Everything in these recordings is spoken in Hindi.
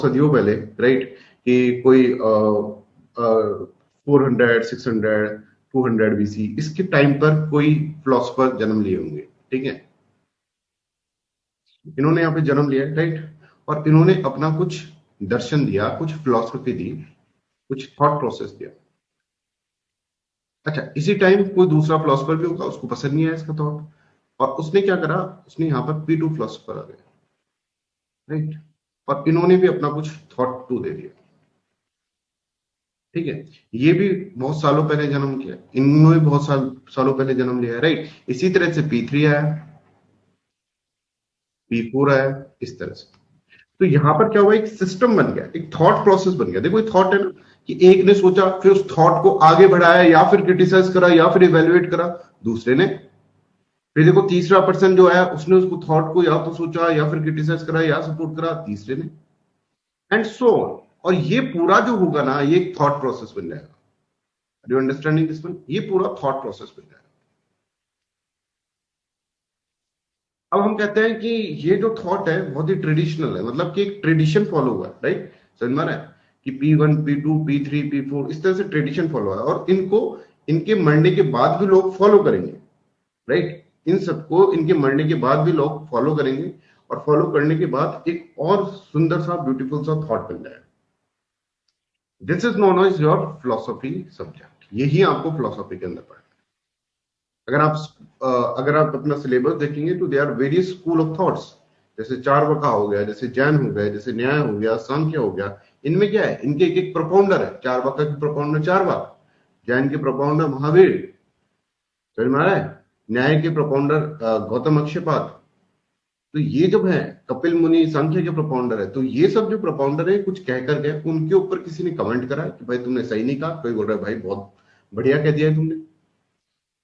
सदियों पहले, राइट, कि कोई 400, 600, 200 BC इसके टाइम पर कोई फिलोसफर जन्म लिए होंगे, ठीक है। इन्होंने यहाँ पे जन्म लिया, राइट, और इन्होंने अपना कुछ दर्शन दिया, कुछ फिलोसफी दी, कुछ थॉट प्रोसेस दिया। अच्छा, इसी टाइम कोई दूसरा फिलोसफर भी होगा, उसको पसंद नहीं आया इसका थॉट, और उसने क्या करा, उसने यहाँ पर P2 फिलोसफर आ गया, राइट, और इन्होंने भी अपना कुछ थॉट टू दे दिया, ठीक है। ये भी बहुत सालों पहले जन्म किया, इन्होंने भी बहुत सालों पहले जन्म लिया, राइट। इसी तरह से P3 आया, P4 आया, इस तरह से। तो यहां पर क्या हुआ, एक सिस्टम बन गया, एक थॉट प्रोसेस बन गया। देखो ये थॉट है ना, कि एक ने सोचा, फिर उस थॉट को आगे बढ़ाया, या फिर क्रिटिसाइज करा, या फिर इवेल्युएट करा दूसरे ने। फिर देखो तीसरा पर्सन जो है, उसने उसको थॉट को या तो सोचा, या फिर क्रिटिसाइज करा, या सपोर्ट करा तीसरे ने, एंड सो ऑन। और ये पूरा जो होगा ना, ये एक थॉट प्रोसेस बन जाएगा। Are you understanding this one? ये पूरा थॉट प्रोसेस बन जाएगा। अब हम कहते हैं कि ये जो थॉट है बहुत ही ट्रेडिशनल है, मतलब कि एक ट्रेडिशन फॉलो हुआ है, राइट। समझ में आ रहा है कि P1, P2, P3, P4 इस तरह से ट्रेडिशन फॉलो है, और इनको इनके मरने के बाद भी लोग फॉलो करेंगे, राइट। इन सबको इनके मरने के बाद भी लोग फॉलो करेंगे, और फॉलो करने के बाद एक और सुंदर सा ब्यूटीफुल सा थॉट बन जाएगा। This is known as your philosophy subject. यही आपको फिलोसॉफी के अंदर पढ़ना है। अगर आप अपना सिलेबस देखेंगे तो they are various school of thoughts, जैसे चारवाका हो गया, जैसे जैन हो गया, जैसे न्याय हो गया, सांख्य हो गया। इनमें क्या है, इनके एक एक प्रोपाउंडर है। चारवाका के प्रोपाउंडर चारवाक, जैन के प्रोपाउंडर महावीर, समझ में आ रहा है, न्याय के प्रोपाउंडर गौतम अक्षयपाद। तो ये जब है कपिल मुनि सांख्य के प्रोपाउंडर है, तो ये सब जो प्रोपाउंडर है कुछ कहकर गए, उनके ऊपर किसी ने कमेंट करा कि भाई तुमने सही नहीं कहा, कोई बोल रहा है भाई बहुत बढ़िया कह दिया है तुमने।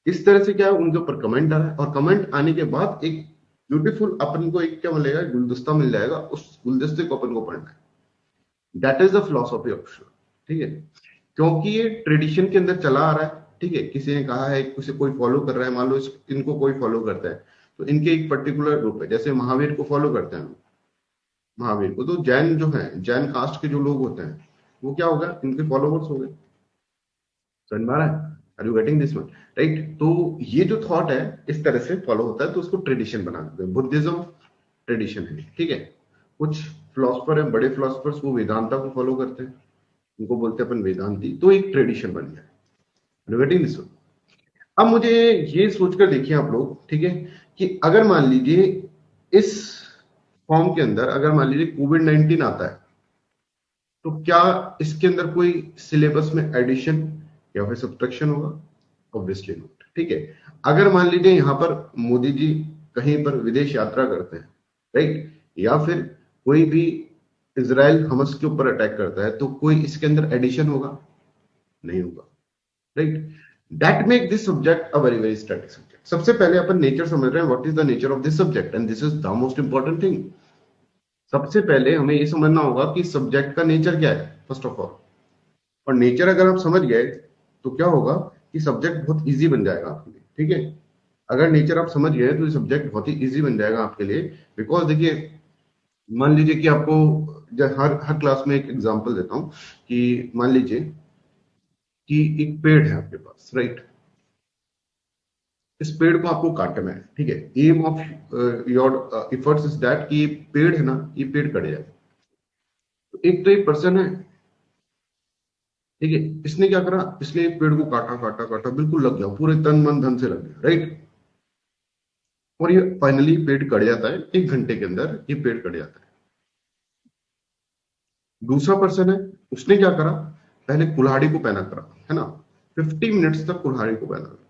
इस तरह से क्या है, उनके ऊपर कमेंट आ रहा है, और कमेंट आने के बाद एक ब्यूटीफुल अपन को एक क्या मिलेगा, गुलदस्ता मिल जाएगा, उस गुलदस्ते को अपन को पढ़ना है। That is the philosophy of sure, ठीक है। क्योंकि ये ट्रेडिशन के अंदर चला आ रहा है, ठीक है। किसी ने कहा है, किसी कोई फॉलो कर रहा है, मान लो इनको कोई फॉलो करता है, तो इनके एक पर्टिकुलर ग्रुप है, जैसे महावीर को फॉलो करते हैं। महावीर को तो जैन जो है, जैन कास्ट के जो लोग होते हैं, वो क्या होगा, इनके फॉलोवर्स हो गए। समझ में आ रहा है? Are you getting this one? Right. तो ये जो थॉट है इस तरह से फॉलो होता है, तो उसको ट्रेडिशन बना देते हैं। बुद्धिज्म ट्रेडिशन है, ठीक है। कुछ फिलोसफर है, बड़े फिलोसफर्स, वो वेदांता को फॉलो करते हैं, उनको बोलते हैं अपन वेदांती, तो एक ट्रेडिशन बन गया। Are you getting this one? अब मुझे ये सोचकर देखिए आप लोग, ठीक है, कि अगर मान लीजिए इस फॉर्म के अंदर, अगर मान लीजिए कोविड-19 आता है, तो क्या इसके अंदर कोई सिलेबस में एडिशन या फिर सब्ट्रैक्शन होगा? ऑब्वियसली नॉट, ठीक है। अगर मान लीजिए यहां पर मोदी जी कहीं पर विदेश यात्रा करते हैं, राइट, या फिर कोई भी इजराइल हमस के ऊपर अटैक करता है, तो कोई इसके अंदर एडिशन होगा? नहीं होगा, right. That make this subject a very very static subject. सबसे पहले अपन नेचर समझ रहे हैं, what is the nature of this subject, and this is the most important thing. सबसे पहले हमें ये समझना होगा कि सब्जेक्ट का नेचर क्या है, फर्स्ट ऑफ ऑल। और नेचर अगर आप समझ गए, तो क्या होगा कि सब्जेक्ट बहुत इजी बन जाएगा आपके लिए, ठीक है। अगर नेचर आप समझ गए तो ये सब्जेक्ट बहुत ही इजी बन जाएगा आपके लिए। बिकॉज देखिए, मान लीजिए कि आपको, हर हर क्लास में एक एग्जांपल देता हूं, कि मान लीजिए कि एक पेड़ है आपके पास, राइट। इस पेड़ को आपको काटना है, ठीक है। Aim of your efforts is that कि ये पेड़ है ना, ये पेड़ कट जाए। तो एक तो एक पर्सन है, ठीक है, इसने क्या करा, इसने एक पेड़ को काटा काटा काटा, बिल्कुल लग गया, पूरे तन मन धन से लग गया, राइट। और ये फाइनली पेड़ कट जाता है, 1 घंटे के अंदर ये पेड़ कट जाता है। दूसरा पर्सन है, उसने क्या करा, पहले कुल्हाड़ी को पैना करा, है ना, 50 मिनट्स तक कुल्हाड़ी को पैना करा।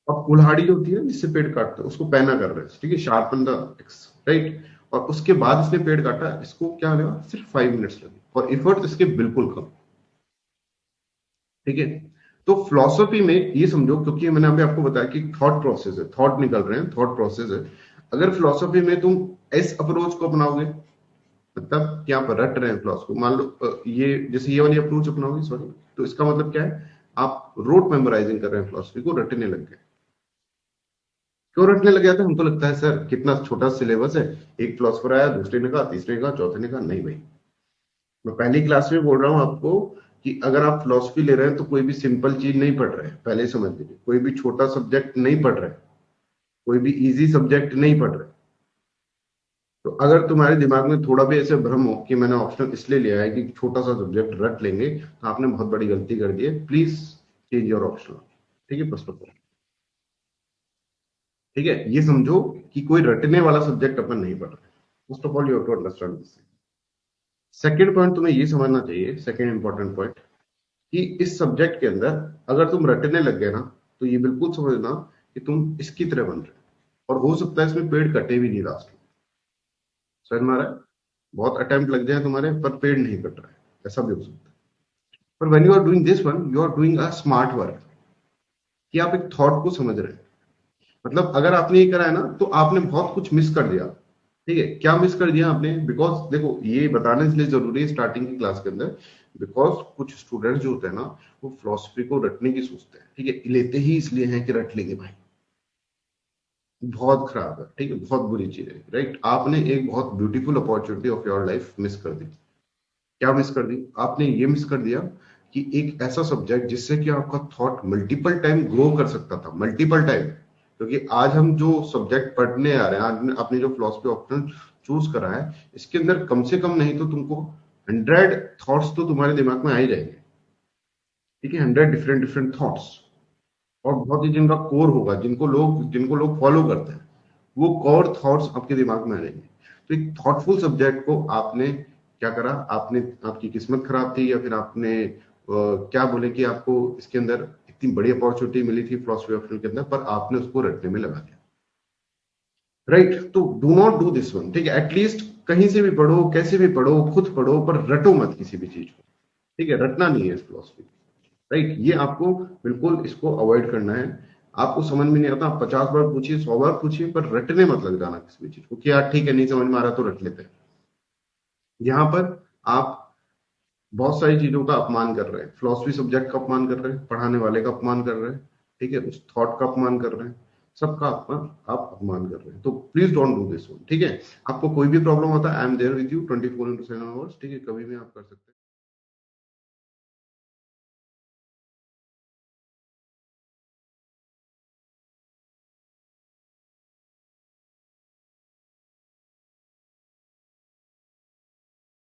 अब कुल्हाड़ी जो होती है जिससे पेड़ काटते हैं, उसको पैना कर रहे हैं, ठीक है, शार्पन द एक्स, राइट। और उसके बाद इसने पेड़ काटा, इसको क्या लगा, सिर्फ 5 मिनट्स लगे, और एफर्ट इसके बिल्कुल कम, ठीक है। तो फिलॉसफी में ये समझो, क्योंकि मैंने अभी आपको बताया कि थॉट प्रोसेस है, थॉट निकल रहे हैं, थॉट प्रोसेस है। अगर फिलॉसफी में तुम इस अप्रोच को अपनाओगे, मतलब कि आप रट रहे हैं क्लॉज को, मान लो ये जैसे ये वाली अप्रोच अपनाओगे, सॉरी, तो इसका मतलब क्या है, आप रोट मेमोराइजिंग कर रहे हैं, फिलॉसफी को रटने लग गए। क्यों रटने लग जाते हैं? हमको लगता है सर कितना छोटा सिलेबस है, एक फिलोसफर आया, दूसरे ने कहा, तीसरे ने कहा, चौथे ने कहा। नहीं भाई, मैं पहली क्लास में बोल रहा हूँ आपको कि अगर आप फिलोसफी ले रहे हैं तो कोई भी सिंपल चीज नहीं पढ़ रहे हैं, पहले ही समझ लीजिए। कोई भी छोटा सब्जेक्ट नहीं पढ़ रहे, कोई भी इजी सब्जेक्ट नहीं पढ़ रहे। तो अगर तुम्हारे दिमाग में थोड़ा भी ऐसे भ्रम हो कि मैंने ऑप्शनल इसलिए लिया है कि छोटा सा सब्जेक्ट रट लेंगे, तो आपने बहुत बड़ी गलती कर दी है। Please change your optional. ठीक है, फर्स्ट ऑफ ऑल। ठीक है, ये समझो कि कोई रटने वाला सब्जेक्ट अपन नहीं पढ़ रहे। First of all you have to understand this. Second point तुम्हें ये समझना चाहिए, सेकेंड इंपॉर्टेंट पॉइंट, कि इस सब्जेक्ट के अंदर अगर तुम रटने लग गए ना, तो ये बिल्कुल समझना कि तुम इसकी तरह बन रहे हो, और हो सकता है इसमें पेड़ कटे भी नहीं लास्ट में। समझ में आ रहा है? बहुत अटेम्प्ट लग जाए तुम्हारे, पर पेड़ नहीं कट रहा है, ऐसा भी हो सकता है। पर when you are doing this one, you are doing a smart work, कि आप एक थॉट को समझ रहे हैं। मतलब अगर आपने ये करा है ना, तो आपने बहुत कुछ मिस कर दिया। ठीक है, क्या मिस कर दिया आपने? बिकॉज देखो, ये बताना इसलिए जरूरी है स्टार्टिंग की क्लास के अंदर, बिकॉज कुछ स्टूडेंट्स जो होते हैं ना, वो फिलोसफी को रटने की सोचते हैं। ठीक है, लेते ही इसलिए हैं कि रट लेंगे भाई। बहुत खराब है, ठीक है, बहुत बुरी चीज है। राइट, आपने एक बहुत beautiful opportunity of your life miss कर दी। क्या मिस कर दी आपने? ये मिस कर दिया कि एक ऐसा सब्जेक्ट जिससे कि आपका थॉट मल्टीपल टाइम ग्रो कर सकता था, मल्टीपल टाइम। क्योंकि आज हम जो सब्जेक्ट पढ़ने आ रहे हैं, आज आपने जो फिलोसफी ऑप्शन चूज करा है, इसके अंदर कम से कम नहीं तो तुमको 100 थॉट्स तो तुम्हारे दिमाग में आ ही जाएंगे। ठीक है, 100 डिफरेंट डिफरेंट थॉट्स, और बहुत ही जिनका कोर होगा, जिनको लोग फॉलो करते हैं, वो कोर थॉट्स आपके दिमाग में आ जाएंगे। तो एक थॉटफुल सब्जेक्ट को आपने क्या करा? आपने, आपकी किस्मत खराब थी, या फिर आपने क्या बोले कि आपको इसके अंदर इतनी बड़ी अपॉर्चुनिटी मिली थी फिलोसफी ऑफ के अंदर, पर आपने उसको रटने में लगा दिया। राइट, तो do not do this one. ठीक है, एटलीस्ट कहीं से भी पढ़ो, कैसे भी पढ़ो, खुद पढ़ो, पर रटो मत किसी भी चीज को। ठीक है, रटना नहीं है इस फिलोसफी। राइट, ये आपको बिल्कुल इसको अवॉइड करना है। आपको समझ में नहीं आता, आप 50 बार पूछिए, 100 बार पूछिए, पर रटने मत लग जाना किसी भी चीज को कि यार ठीक है, नहीं समझ में आ रहा तो रट लेते हैं। यहाँ पर आप बहुत सारी चीजों का अपमान कर रहे हैं। फिलोसफी सब्जेक्ट का अपमान कर रहे हैं, पढ़ाने वाले का अपमान कर रहे हैं, ठीक है, उस थॉट का अपमान कर रहे हैं, सबका आप अपमान कर रहे हैं। तो please don't do this one. ठीक है, आपको कोई भी प्रॉब्लम होता है, I am there with you 24/7 hours. ठीक है, कभी भी आप कर सकते हैं।